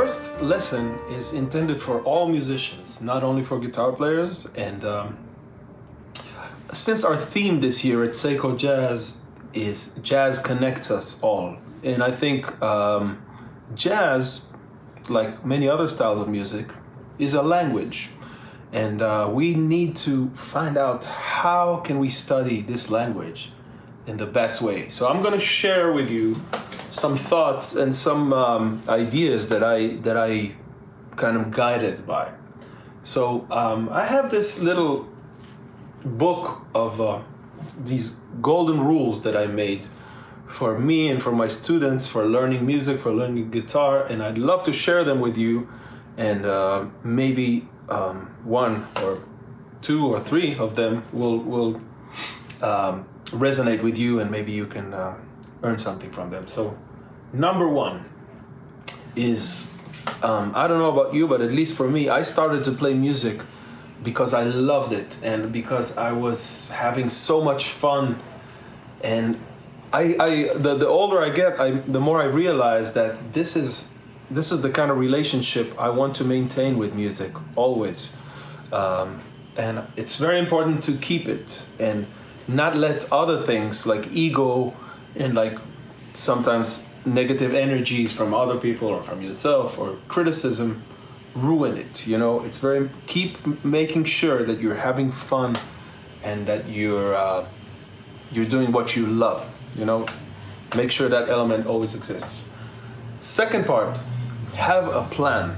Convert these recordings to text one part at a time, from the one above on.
first lesson is intended for all musicians, not only for guitar players. And since our theme this year at Seiko Jazz is Jazz Connects Us All, and I think jazz, like many other styles of music, is a language. And we need to find out how can we study this language in the best way. So I'm going to share with you some thoughts and some ideas that I kind of guided by. So I have this little book of these golden rules that I made for me and for my students for learning music, for learning guitar, and I'd love to share them with you, and maybe one or two or three of them will resonate with you, and maybe you can earn something from them. So number one is, I don't know about you, but at least for me, I started to play music because I loved it and because I was having so much fun. And the older I get, the more I realize that this is the kind of relationship I want to maintain with music always. And it's very important to keep it and not let other things like ego and like sometimes negative energies from other people or from yourself or criticism ruin it. You know, it's keep making sure that you're having fun and that you're doing what you love. You know, make sure that element always exists. Second part, have a plan.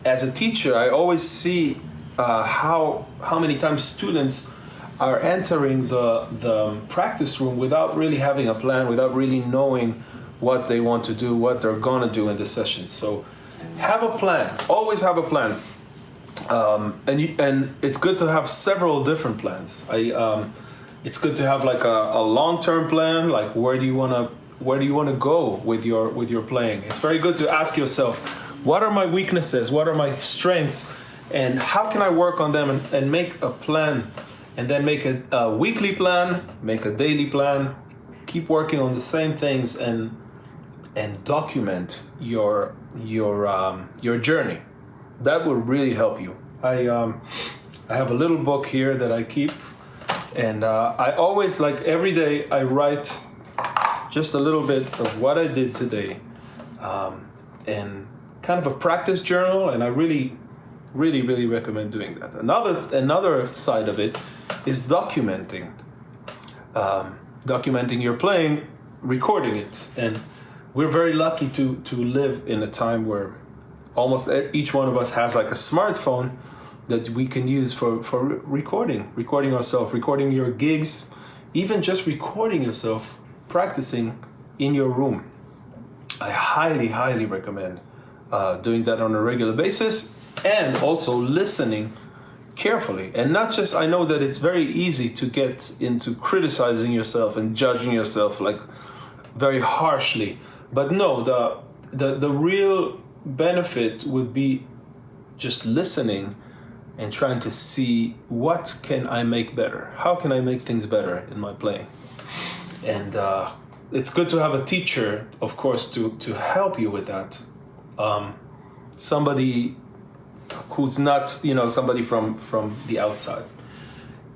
As a teacher, I always see how many times students are entering the practice room without really having a plan, without really knowing what they want to do, what they're gonna do in the session. So have a plan, always have a plan. And it's good to have several different plans. It's good to have like a long-term plan, like where do you wanna go with your playing. It's very good to ask yourself, what are my weaknesses, what are my strengths, and how can I work on them, and make a plan. And then make a weekly plan, make a daily plan, keep working on the same things, and document your journey. That will really help you. I have a little book here that I keep, and I always, like every day, I write just a little bit of what I did today, and kind of a practice journal. And I really recommend doing that. Another side of it is documenting your playing, recording it. And we're very lucky to live in a time where almost each one of us has like a smartphone that we can use for recording ourselves, recording your gigs, even just recording yourself practicing in your room. I highly recommend doing that on a regular basis, and also listening carefully. And not just, I know that it's very easy to get into criticizing yourself and judging yourself like very harshly, but no, the real benefit would be just listening and trying to see, what can I make better? How can I make things better in my playing? And it's good to have a teacher, of course, to help you with that. Somebody who's not, somebody from the outside.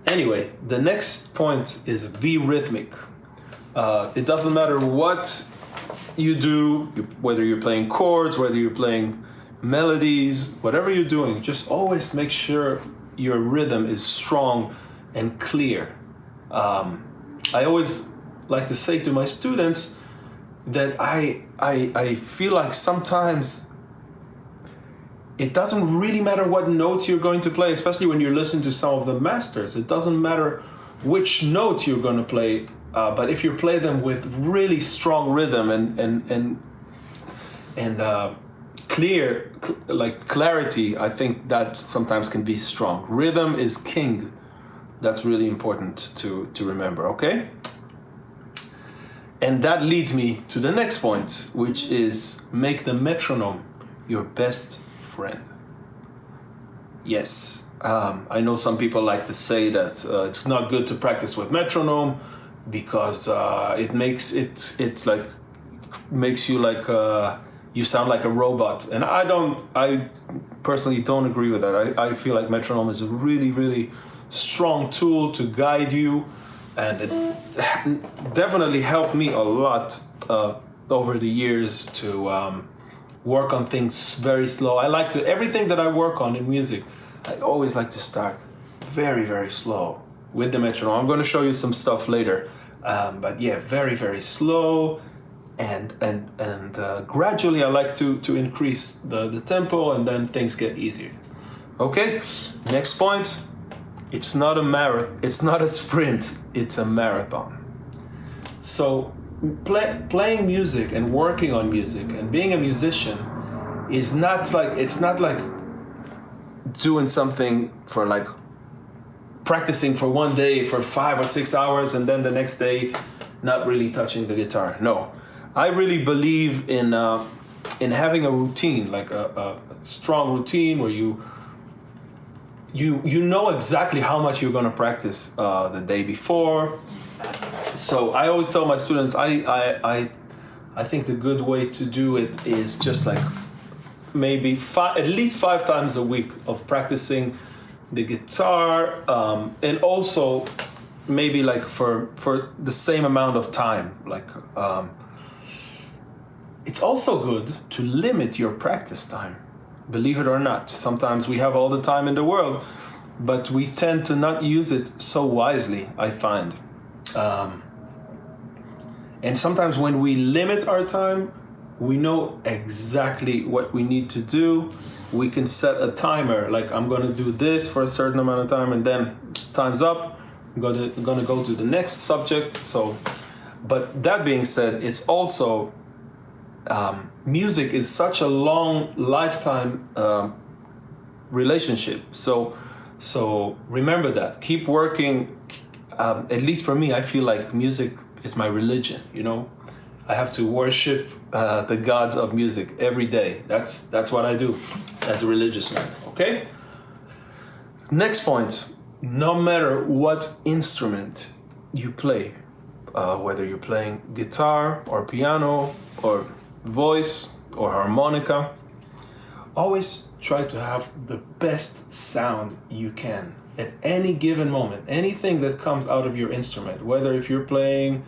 Anyway, the next point is be rhythmic. It doesn't matter what you do, whether you're playing chords, whether you're playing melodies, whatever you're doing, just always make sure your rhythm is strong and clear. I always like to say to my students that I feel like sometimes it doesn't really matter what notes you're going to play, especially when you're listening to some of the masters. It doesn't matter which notes you're going to play, but if you play them with really strong rhythm and clear, like clarity, I think that sometimes can be strong. Rhythm is king. That's really important to remember, okay? And that leads me to the next point, which is make the metronome your best friend. Yes, I know some people like to say that it's not good to practice with metronome because it makes you like you sound like a robot. And I personally don't agree with that. I feel like metronome is a really, really strong tool to guide you, and it definitely helped me a lot over the years to work on things very slow. Everything that I work on in music, I always like to start very, very slow with the metronome. I'm going to show you some stuff later, but yeah, very, very slow, and gradually I like to increase the tempo, and then things get easier. Okay, next point. It's not a marathon. It's not a sprint. It's a marathon. So playing music and working on music and being a musician is not like doing something for like practicing for one day for 5 or 6 hours and then the next day not really touching the guitar. No, I really believe in having a routine, like a strong routine where you know exactly how much you're going to practice the day before. So I always tell my students, I think the good way to do it is just like maybe at least 5 times a week of practicing the guitar, and also maybe like for the same amount of time. Like it's also good to limit your practice time. Believe it or not, sometimes we have all the time in the world, but we tend to not use it so wisely, I find. And sometimes when we limit our time, we know exactly what we need to do. We can set a timer, like I'm going to do this for a certain amount of time, and then time's up, I'm going to go to the next subject. So, but that being said, it's also music is such a long lifetime relationship. So remember that. Keep working. At least for me, I feel like music is my religion. You know, I have to worship the gods of music every day. That's what I do as a religious man. Okay. Next point. No matter what instrument you play, whether you're playing guitar or piano or voice or harmonica, always try to have the best sound you can at any given moment. Anything that comes out of your instrument, whether if you're playing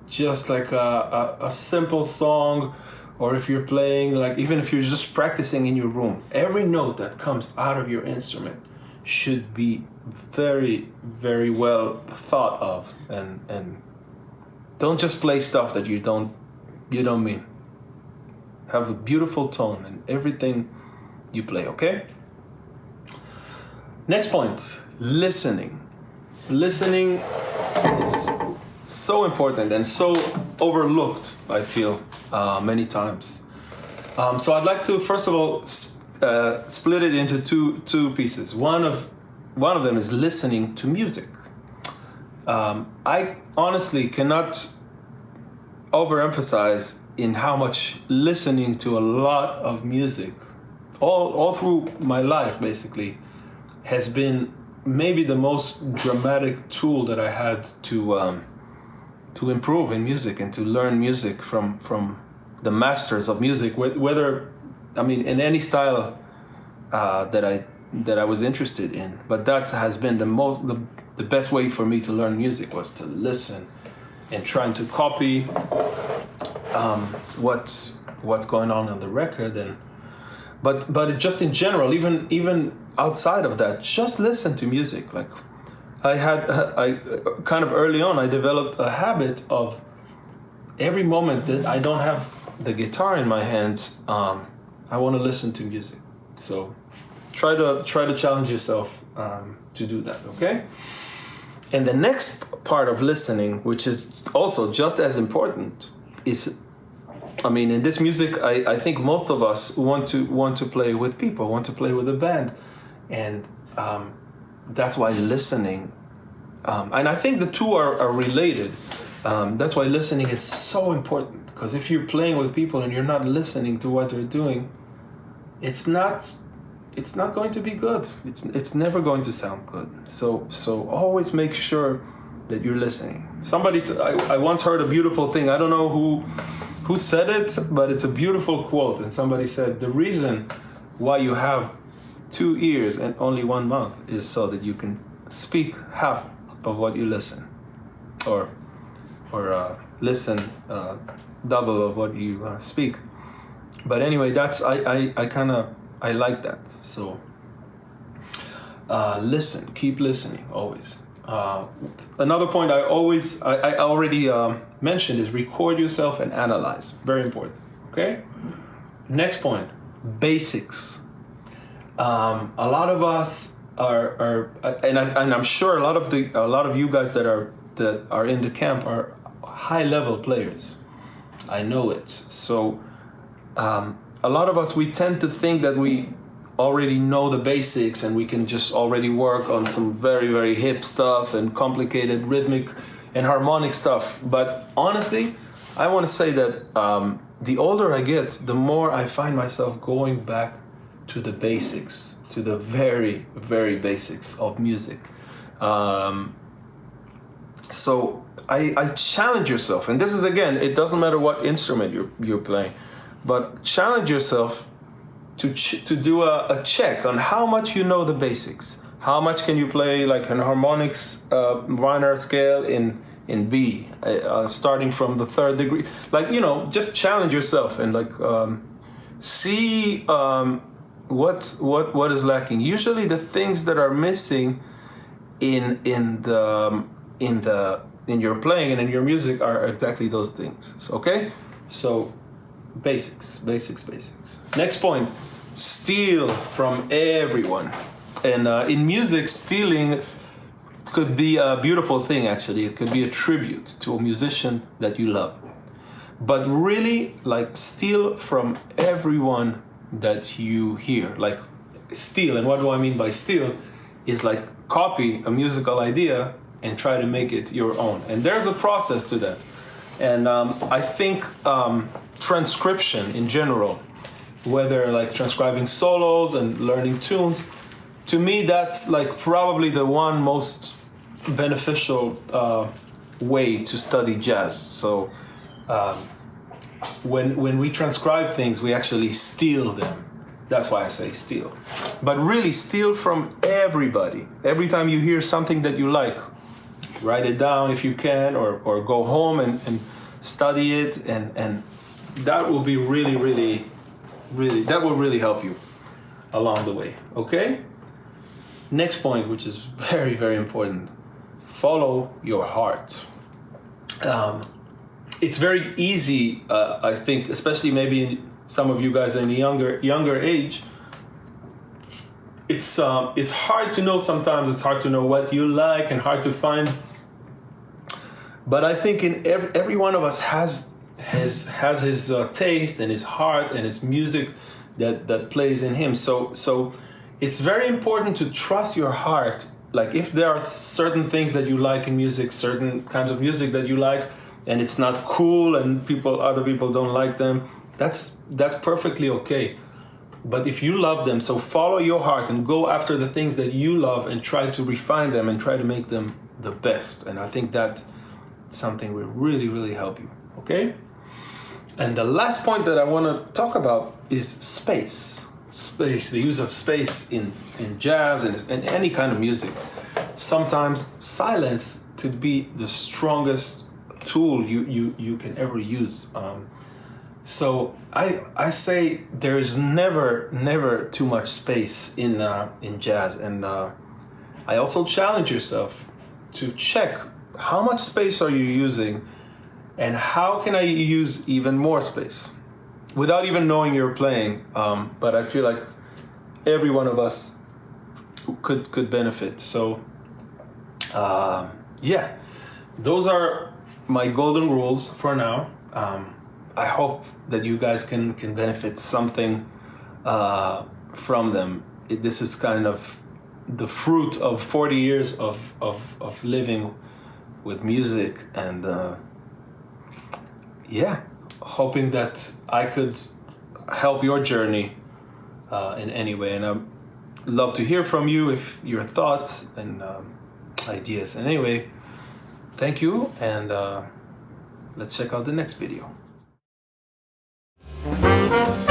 just like a simple song, or if you're playing like, even if you're just practicing in your room, every note that comes out of your instrument should be very, very well thought of, and don't just play stuff that you don't mean. Have a beautiful tone in everything you play, okay? Next point, listening. Listening is so important and so overlooked, I feel, many times. So I'd like to, first of all, split it into two pieces. One of them is listening to music. I honestly cannot overemphasize in how much listening to a lot of music all through my life basically has been maybe the most dramatic tool that I had to improve in music and to learn music from the masters of music, whether in any style that I was interested in. But that has been the best way for me to learn music, was to listen and trying to copy what's going on the record, but just in general, even outside of that, just listen to music. Like I kind of early on, I developed a habit of every moment that I don't have the guitar in my hands, I want to listen to music. So try to challenge yourself to do that, okay? And the next part of listening, which is also just as important, is, in this music, I think most of us want to play with people, want to play with a band, and that's why listening, and I think the two are related. That's why listening is so important, because if you're playing with people and you're not listening to what they're doing, it's not going to be good. It's never going to sound good. So always make sure that you're listening. I once heard a beautiful thing. I don't know who said it, but it's a beautiful quote. And somebody said, the reason why you have 2 ears and only 1 mouth is so that you can speak half of what you listen, or listen double of what you speak. But anyway, that's I like that. So listen, keep listening always. Another point I already mentioned is record yourself and analyze. Very important. Okay. Next point, basics. A lot of us are and I'm sure a lot of you guys that are in the camp are high level players. I know it. So a lot of us, we tend to think that we already know the basics and we can just already work on some very, very hip stuff and complicated rhythmic and harmonic stuff. But honestly, I want to say that the older I get, the more I find myself going back to the basics, to the very, very basics of music. So I challenge yourself, and this is, again, it doesn't matter what instrument you're playing, but challenge yourself to do a check on how much you know the basics. How much can you play like an harmonics minor scale in B, starting from the 3rd degree? Like, just challenge yourself and like see what is lacking. Usually the things that are missing in your playing and in your music are exactly those things. So, okay? So basics. Next point, steal from everyone. And in music, stealing could be a beautiful thing, actually. It could be a tribute to a musician that you love. But really, like, steal from everyone that you hear. Like, steal, and what do I mean by steal? Is like copy a musical idea and try to make it your own. And there's a process to that. And I think transcription in general, whether like transcribing solos and learning tunes, to me that's like probably the one most beneficial way to study jazz. So when we transcribe things, we actually steal them. That's why I say steal. But really steal from everybody. Every time you hear something that you like, write it down if you can, or go home and study it, and that will be really that will really help you along the way. Okay? Next point, which is very, very important, follow your heart. It's very easy, I think, especially maybe some of you guys in a younger age. It's hard to know sometimes. It's hard to know what you like and hard to find. But I think in every one of us has his taste and his heart and his music that plays in him. So it's very important to trust your heart. Like if there are certain things that you like in music, certain kinds of music that you like, and it's not cool and other people don't like them, that's perfectly okay. But if you love them, so follow your heart and go after the things that you love and try to refine them and try to make them the best. And I think that something will really help you. Okay? And the last point that I want to talk about is space, the use of space in jazz and in any kind of music. Sometimes silence could be the strongest tool you can ever use. So I say there is never too much space in jazz, and I also challenge yourself to check how much space are you using, and how can I use even more space without even knowing you're playing. But I feel like every one of us could benefit. So yeah, those are my golden rules for now. I hope that you guys can benefit something from them. This is kind of the fruit of 40 years of living with music, and yeah, hoping that I could help your journey in any way. And I'd love to hear from you, if your thoughts and ideas. And anyway, thank you, and let's check out the next video. you.